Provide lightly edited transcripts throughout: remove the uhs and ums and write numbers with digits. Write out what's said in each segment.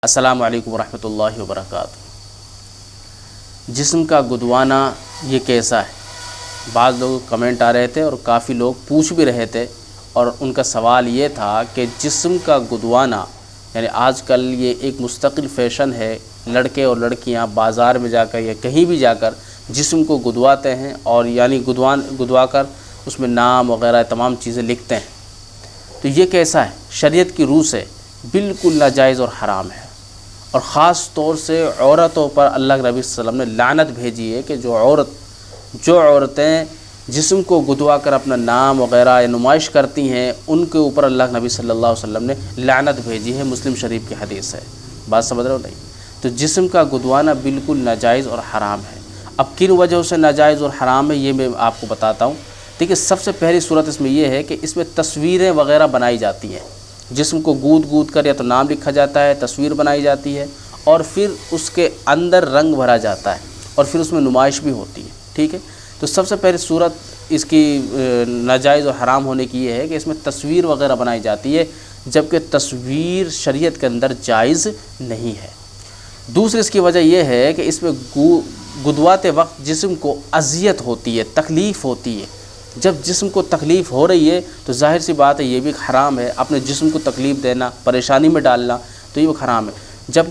السلام علیکم ورحمۃ اللہ وبرکاتہ۔ جسم کا گدوانا یہ کیسا ہے؟ بعض لوگ کمنٹ آ رہے تھے اور کافی لوگ پوچھ بھی رہے تھے، اور ان کا سوال یہ تھا کہ جسم کا گدوانا یعنی آج کل یہ ایک مستقل فیشن ہے، لڑکے اور لڑکیاں بازار میں جا کر یا کہیں بھی جا کر جسم کو گدواتے ہیں، اور یعنی گدوا کر اس میں نام وغیرہ تمام چیزیں لکھتے ہیں۔ تو یہ کیسا ہے؟ شریعت کی روح سے بالکل ناجائز اور حرام ہے، اور خاص طور سے عورتوں پر اللہ کے نبی صلی اللہ علیہ وسلم نے لعنت بھیجی ہے کہ جو عورتیں جسم کو گدوا کر اپنا نام وغیرہ یا نمائش کرتی ہیں، ان کے اوپر اللہ کے نبی صلی اللہ علیہ وسلم نے لعنت بھیجی ہے۔ مسلم شریف کی حدیث ہے، بات سمجھ رہے ہو نہیں؟ تو جسم کا گدوانا بالکل ناجائز اور حرام ہے۔ اب کن وجہوں سے ناجائز اور حرام ہے یہ میں آپ کو بتاتا ہوں۔ دیکھیے، سب سے پہلی صورت اس میں یہ ہے کہ اس میں تصویریں وغیرہ بنائی جاتی ہیں، جسم کو گود کر یا تو نام لکھا جاتا ہے، تصویر بنائی جاتی ہے، اور پھر اس کے اندر رنگ بھرا جاتا ہے، اور پھر اس میں نمائش بھی ہوتی ہے۔ ٹھیک ہے، تو سب سے پہلی صورت اس کی ناجائز اور حرام ہونے کی یہ ہے کہ اس میں تصویر وغیرہ بنائی جاتی ہے، جبکہ تصویر شریعت کے اندر جائز نہیں ہے۔ دوسری اس کی وجہ یہ ہے کہ اس میں گدواتے وقت جسم کو اذیت ہوتی ہے، تکلیف ہوتی ہے۔ جب جسم کو تکلیف ہو رہی ہے تو ظاہر سی بات ہے یہ بھی حرام ہے، اپنے جسم کو تکلیف دینا، پریشانی میں ڈالنا، تو یہ بھی حرام ہے۔ جب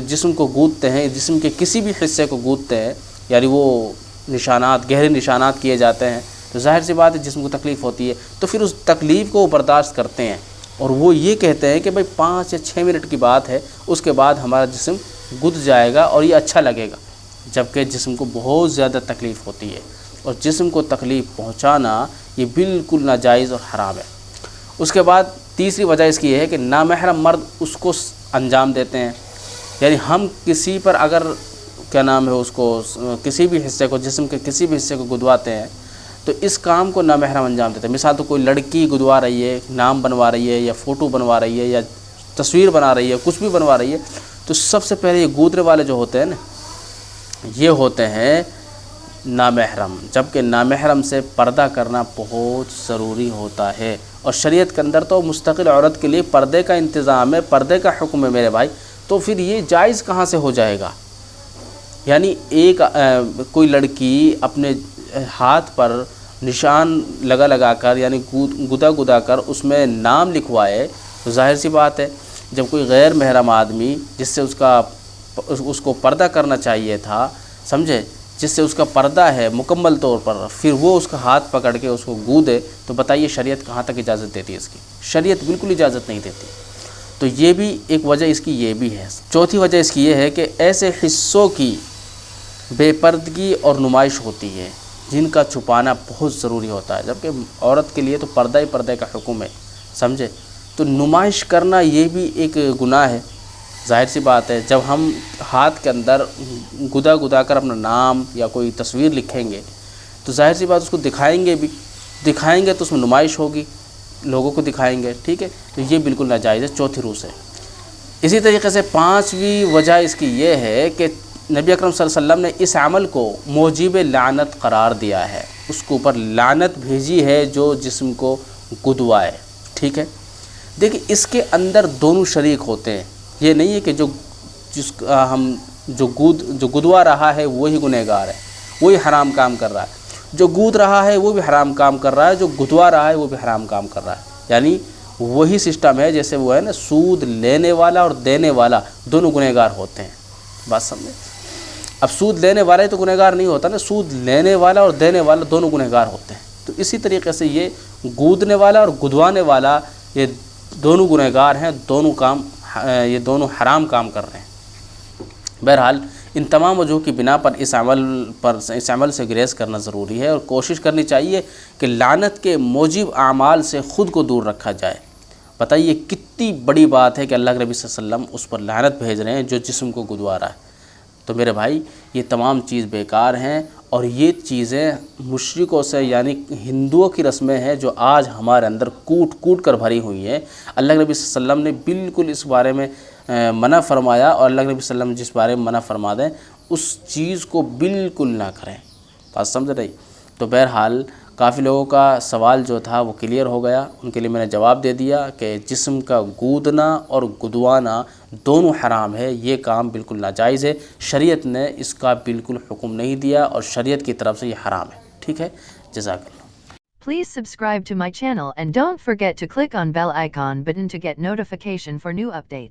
جسم کو گودتے ہیں، جسم کے کسی بھی حصے کو گودتے ہیں، یعنی وہ نشانات، گہرے نشانات کیے جاتے ہیں، تو ظاہر سی بات ہے جسم کو تکلیف ہوتی ہے، تو پھر اس تکلیف کو وہ برداشت کرتے ہیں، اور وہ یہ کہتے ہیں کہ بھائی 5 یا 6 منٹ کی بات ہے، اس کے بعد ہمارا جسم گد جائے گا اور یہ اچھا لگے گا، جبکہ جسم کو بہت زیادہ تکلیف ہوتی ہے، اور جسم کو تکلیف پہنچانا یہ بالکل ناجائز اور حرام ہے۔ اس کے بعد تیسری وجہ اس کی یہ ہے کہ نامحرم مرد اس کو انجام دیتے ہیں، یعنی ہم کسی پر اگر اس کو کسی بھی حصے کو، جسم کے کسی بھی حصے کو گدواتے ہیں، تو اس کام کو نامحرم انجام دیتے ہیں۔ مثال تو کوئی لڑکی گدوا رہی ہے، نام بنوا رہی ہے، یا فوٹو بنوا رہی ہے، یا تصویر بنا رہی ہے، کچھ بھی بنوا رہی ہے، تو سب سے پہلے یہ گودنے والے جو ہوتے ہیں نا، یہ ہوتے ہیں نامحرم، جبکہ نامحرم سے پردہ کرنا بہت ضروری ہوتا ہے، اور شریعت کے اندر تو مستقل عورت کے لیے پردے کا انتظام ہے، پردے کا حکم ہے میرے بھائی، تو پھر یہ جائز کہاں سے ہو جائے گا؟ یعنی کوئی لڑکی اپنے ہاتھ پر نشان لگا کر، یعنی گدا کر اس میں نام لکھوائے، تو ظاہر سی بات ہے جب کوئی غیر محرم آدمی جس سے اس کو پردہ کرنا چاہیے تھا، سمجھے، جس سے اس کا پردہ ہے مکمل طور پر، پھر وہ اس کا ہاتھ پکڑ کے اس کو گودے، تو بتائیے شریعت کہاں تک اجازت دیتی ہے اس کی؟ شریعت بالکل اجازت نہیں دیتی۔ تو یہ بھی ایک وجہ اس کی یہ بھی ہے۔ چوتھی وجہ اس کی یہ ہے کہ ایسے حصوں کی بے پردگی اور نمائش ہوتی ہے جن کا چھپانا بہت ضروری ہوتا ہے، جبکہ عورت کے لیے تو پردے کا حکم ہے، سمجھے، تو نمائش کرنا یہ بھی ایک گناہ ہے۔ ظاہر سی بات ہے جب ہم ہاتھ کے اندر گدا کر اپنا نام یا کوئی تصویر لکھیں گے، تو ظاہر سی بات اس کو دکھائیں گے تو اس میں نمائش ہوگی، لوگوں کو دکھائیں گے، ٹھیک ہے، تو یہ بالکل ناجائز ہے، چوتھی روح سے۔ اسی طریقے سے پانچویں وجہ اس کی یہ ہے کہ نبی اکرم صلی اللہ علیہ وسلم نے اس عمل کو موجب لعنت قرار دیا ہے، اس کے اوپر لعنت بھیجی ہے جو جسم کو گدوائے، ٹھیک ہے۔ دیکھیں، اس کے اندر دونوں شریک ہوتے ہیں، یہ نہیں ہے کہ جو گدوا رہا ہے وہی گنہگار ہے، وہی حرام کام کر رہا ہے، جو گود رہا ہے وہ بھی حرام کام کر رہا ہے، جو گدوا رہا ہے وہ بھی حرام کام کر رہا ہے، یعنی وہی سسٹم ہے جیسے وہ ہے نا، سود لینے والا اور دینے والا دونوں گنہگار ہوتے ہیں، بات سمجھے۔ اب سود لینے والا ہی تو گنہگار نہیں ہوتا نا، سود لینے والا اور دینے والا دونوں گنہگار ہوتے ہیں، تو اسی طریقے سے یہ گودنے والا اور گدوانے والا یہ دونوں گنہگار ہیں، یہ دونوں حرام کام کر رہے ہیں۔ بہرحال ان تمام وجوہ کی بنا پر اس عمل سے گریز کرنا ضروری ہے، اور کوشش کرنی چاہیے کہ لعنت کے موجب اعمال سے خود کو دور رکھا جائے۔ بتائیے کتنی بڑی بات ہے کہ اللہ کے نبی صلی اللہ علیہ وسلم اس پر لعنت بھیج رہے ہیں جو جسم کو گدوا رہا ہے۔ تو میرے بھائی یہ تمام چیز بیکار ہیں، اور یہ چیزیں مشرکوں سے یعنی ہندوؤں کی رسمیں ہیں جو آج ہمارے اندر کوٹ کر بھری ہوئی ہیں۔ اللہ کے نبی صلی اللہ علیہ وسلم نے بالکل اس بارے میں منع فرمایا، اور اللہ کے نبی صلی اللہ علیہ وسلم جس بارے میں منع فرما دیں اس چیز کو بالکل نہ کریں، بات سمجھ رہی؟ تو بہرحال کافی لوگوں کا سوال جو تھا وہ کلیئر ہو گیا، ان کے لیے میں نے جواب دے دیا کہ جسم کا گودنا اور گدوانا دونوں حرام ہے، یہ کام بالکل ناجائز ہے، شریعت نے اس کا بالکل حکم نہیں دیا اور شریعت کی طرف سے یہ حرام ہے. ٹھیک ہے، جزاک اللہ. Please subscribe to my channel and don't forget to click on bell icon button to get notification for new updates.